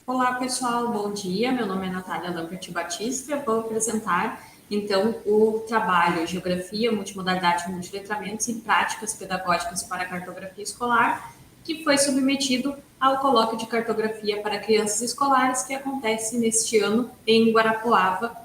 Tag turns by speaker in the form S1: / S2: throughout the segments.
S1: Olá, pessoal, bom dia. Meu nome é Natália Lampert Batista. Vou apresentar, então, o trabalho Geografia, Multimodalidade e Multiletramentos e Práticas Pedagógicas para a Cartografia Escolar, que foi submetido ao colóquio de cartografia para crianças escolares que acontece neste ano em Guarapuava,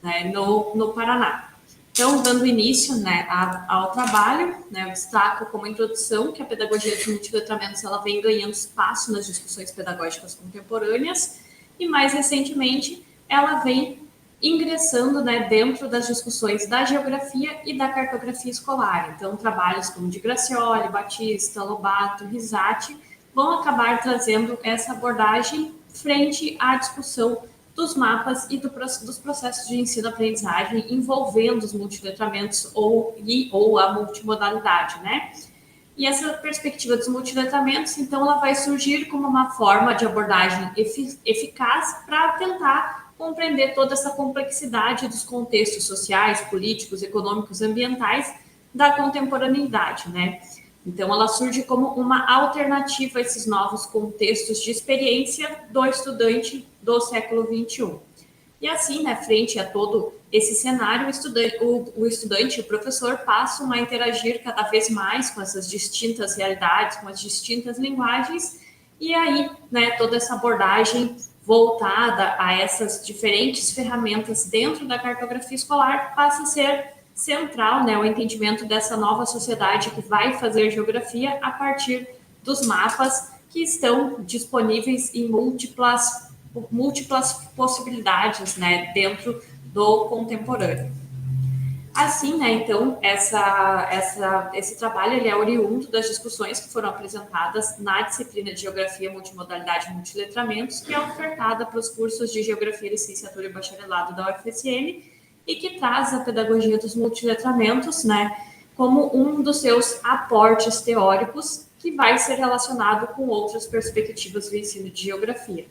S1: né, no Paraná. Então, dando início, né, ao trabalho, né, eu destaco como introdução que a pedagogia de multiletramentos ela vem ganhando espaço nas discussões pedagógicas contemporâneas e, mais recentemente, ela vem ingressando, né, dentro das discussões da geografia e da cartografia escolar. Então, trabalhos como de Gracioli, Batista, Lobato, Risati vão acabar trazendo essa abordagem frente à discussão dos mapas e dos processos de ensino-aprendizagem envolvendo os multiletramentos ou a multimodalidade, né? E essa perspectiva dos multiletramentos, então, ela vai surgir como uma forma de abordagem eficaz para tentar compreender toda essa complexidade dos contextos sociais, políticos, econômicos, ambientais da contemporaneidade, né? Então, ela surge como uma alternativa a esses novos contextos de experiência do estudante do século XXI. E assim, né, frente a todo esse cenário, o professor, passam a interagir cada vez mais com essas distintas realidades, com as distintas linguagens, e aí, né, toda essa abordagem voltada a essas diferentes ferramentas dentro da cartografia escolar passa a ser central, né, o entendimento dessa nova sociedade que vai fazer geografia a partir dos mapas que estão disponíveis em múltiplas possibilidades, né, dentro do contemporâneo. Assim, né, então, esse trabalho ele é oriundo das discussões que foram apresentadas na disciplina de Geografia, Multimodalidade e Multiletramentos, que é ofertada para os cursos de Geografia, Licenciatura e Bacharelado da UFSM, e que traz a pedagogia dos multiletramentos, né, como um dos seus aportes teóricos, que vai ser relacionado com outras perspectivas do ensino de geografia.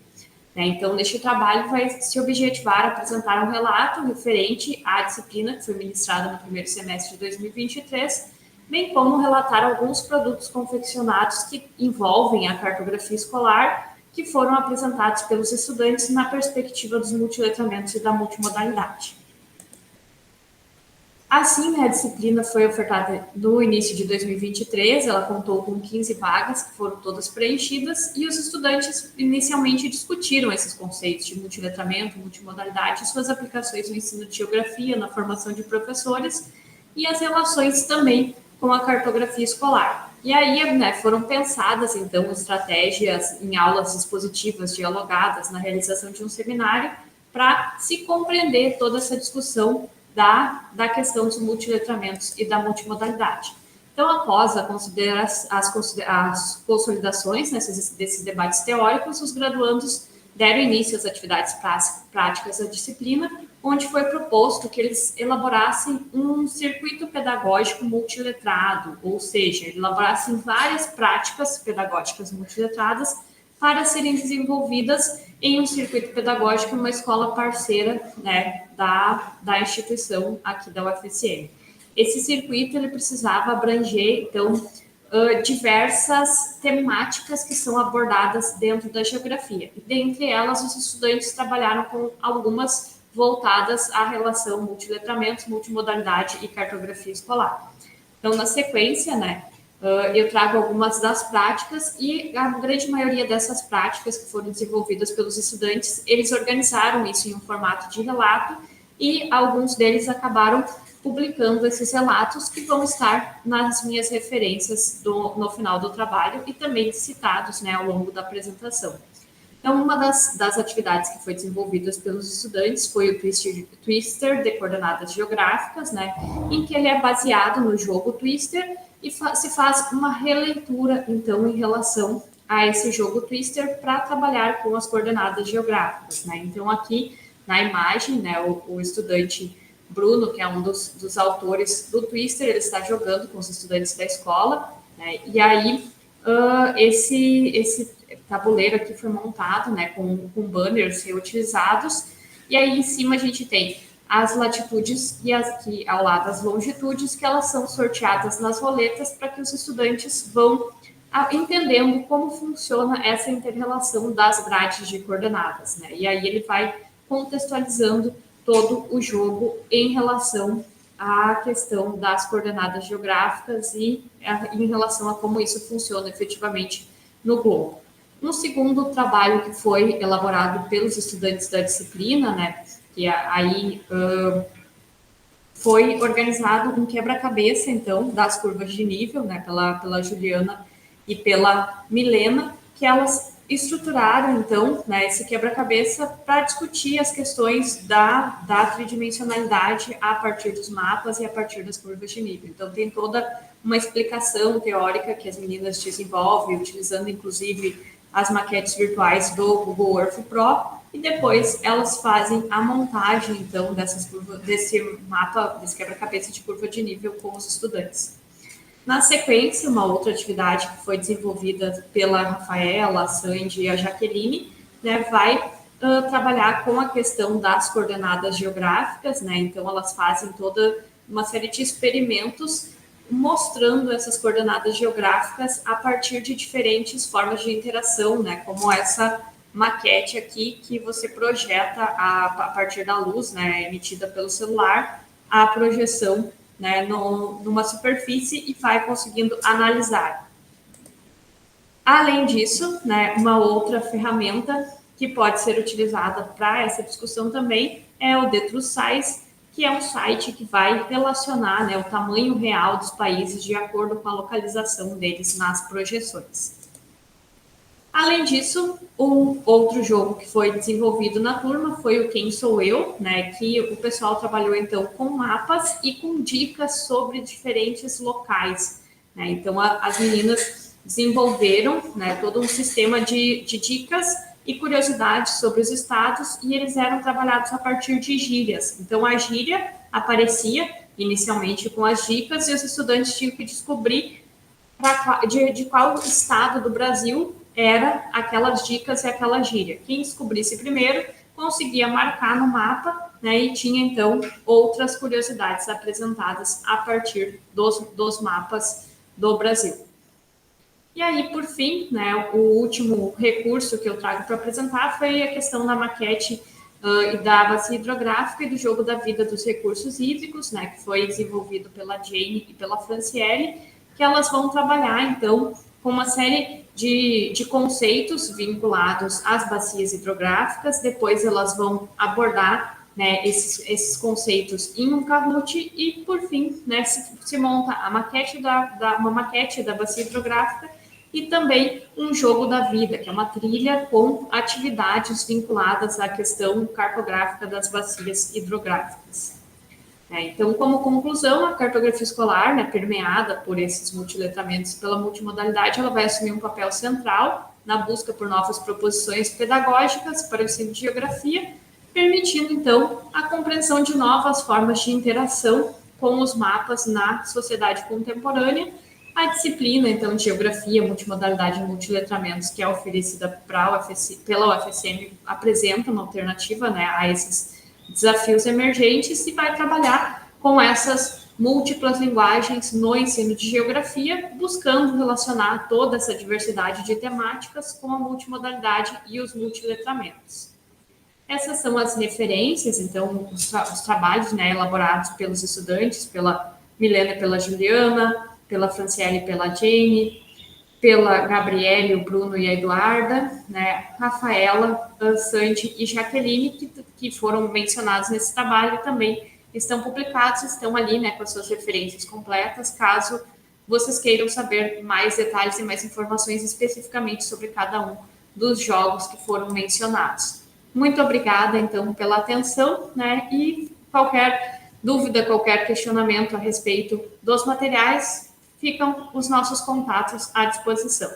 S1: Então, neste trabalho, vai se objetivar a apresentar um relato referente à disciplina que foi ministrada no primeiro semestre de 2023, bem como relatar alguns produtos confeccionados que envolvem a cartografia escolar, que foram apresentados pelos estudantes na perspectiva dos multiletramentos e da multimodalidade. Assim, né, a disciplina foi ofertada no início de 2023, ela contou com 15 vagas, que foram todas preenchidas, e os estudantes inicialmente discutiram esses conceitos de multiletramento, multimodalidade, suas aplicações no ensino de geografia, na formação de professores, e as relações também com a cartografia escolar. E aí, né, foram pensadas, então, estratégias em aulas expositivas dialogadas na realização de um seminário para se compreender toda essa discussão da questão dos multiletramentos e da multimodalidade. Então, após as consolidações desses debates teóricos, os graduandos deram início às atividades práticas da disciplina, onde foi proposto que eles elaborassem um circuito pedagógico multiletrado, ou seja, elaborassem várias práticas pedagógicas multiletradas para serem desenvolvidas em um circuito pedagógico numa escola parceira, né, da instituição aqui da UFSM. Esse circuito ele precisava abranger, então, diversas temáticas que são abordadas dentro da geografia. E, dentre elas, os estudantes trabalharam com algumas voltadas à relação multiletramentos, multimodalidade e cartografia escolar. Então, na sequência, né, eu trago algumas das práticas e a grande maioria dessas práticas que foram desenvolvidas pelos estudantes, eles organizaram isso em um formato de relato e alguns deles acabaram publicando esses relatos que vão estar nas minhas referências no final do trabalho e também citados, né, ao longo da apresentação. Então, uma das atividades que foi desenvolvidas pelos estudantes foi o Twister de coordenadas geográficas, né, em que ele é baseado no jogo Twister e se faz uma releitura, então, em relação a esse jogo Twister para trabalhar com as coordenadas geográficas, né. Então, aqui na imagem, né, o estudante Bruno, que é um dos autores do Twister, ele está jogando com os estudantes da escola, né, e aí esse tabuleiro aqui foi montado, né, com banners reutilizados, e aí em cima a gente tem as latitudes e aqui ao lado as longitudes, que elas são sorteadas nas roletas para que os estudantes vão entendendo como funciona essa inter-relação das grades de coordenadas, né? E aí ele vai contextualizando todo o jogo em relação à questão das coordenadas geográficas e em relação a como isso funciona efetivamente no globo. Um segundo trabalho que foi elaborado pelos estudantes da disciplina, né, que aí foi organizado um quebra-cabeça, então, das curvas de nível, né, pela Juliana e pela Milena, que elas estruturaram, então, né, esse quebra-cabeça para discutir as questões da tridimensionalidade a partir dos mapas e a partir das curvas de nível. Então, tem toda uma explicação teórica que as meninas desenvolvem, utilizando, inclusive, as maquetes virtuais do Google Earth Pro, e depois elas fazem a montagem, então, dessas curvas, desse mapa, desse quebra-cabeça de curva de nível com os estudantes. Na sequência, uma outra atividade que foi desenvolvida pela Rafaela, a Sandy e a Jaqueline, né, vai trabalhar com a questão das coordenadas geográficas, né, então elas fazem toda uma série de experimentos mostrando essas coordenadas geográficas a partir de diferentes formas de interação, né, como essa maquete aqui que você projeta a partir da luz, né, emitida pelo celular, a projeção, né, numa superfície e vai conseguindo analisar. Além disso, né, uma outra ferramenta que pode ser utilizada para essa discussão também é o DeTruSize, que é um site que vai relacionar, né, o tamanho real dos países de acordo com a localização deles nas projeções. Além disso, um outro jogo que foi desenvolvido na turma foi o Quem Sou Eu, né, que o pessoal trabalhou então com mapas e com dicas sobre diferentes locais, né? Então as meninas desenvolveram, né, todo um sistema de dicas e curiosidades sobre os estados e eles eram trabalhados a partir de gírias. Então a gíria aparecia inicialmente com as dicas e os estudantes tinham que descobrir de qual estado do Brasil era aquelas dicas e aquela gíria. Quem descobrisse primeiro conseguia marcar no mapa, né, e tinha então outras curiosidades apresentadas a partir dos mapas do Brasil. E aí, por fim, né, o último recurso que eu trago para apresentar foi a questão da maquete e da bacia hidrográfica e do jogo da vida dos recursos hídricos, né, que foi desenvolvido pela Jane e pela Franciele, que elas vão trabalhar, então, com uma série de conceitos vinculados às bacias hidrográficas, depois elas vão abordar, né, esses conceitos em um Kahoot e, por fim, né, se monta a maquete uma maquete da bacia hidrográfica e também um jogo da vida, que é uma trilha com atividades vinculadas à questão cartográfica das bacias hidrográficas. Então, como conclusão, a cartografia escolar, né, permeada por esses multiletramentos pela multimodalidade, ela vai assumir um papel central na busca por novas proposições pedagógicas para o ensino de geografia, permitindo, então, a compreensão de novas formas de interação com os mapas na sociedade contemporânea. A disciplina, então, de geografia, multimodalidade e multiletramentos, que é oferecida pela UFSM, apresenta uma alternativa, né, a esses desafios emergentes e vai trabalhar com essas múltiplas linguagens no ensino de geografia, buscando relacionar toda essa diversidade de temáticas com a multimodalidade e os multiletramentos. Essas são as referências, então, os trabalhos, né, elaborados pelos estudantes, pela Milena e pela Juliana, pela Franciele e pela Jane, pela Gabriele, o Bruno e a Eduarda, né, Rafaela, Sandy e Jaqueline, que foram mencionados nesse trabalho e também estão publicados, estão ali, né, com as suas referências completas, caso vocês queiram saber mais detalhes e mais informações especificamente sobre cada um dos jogos que foram mencionados. Muito obrigada, então, pela atenção, né, e qualquer dúvida, qualquer questionamento a respeito dos materiais, ficam os nossos contatos à disposição.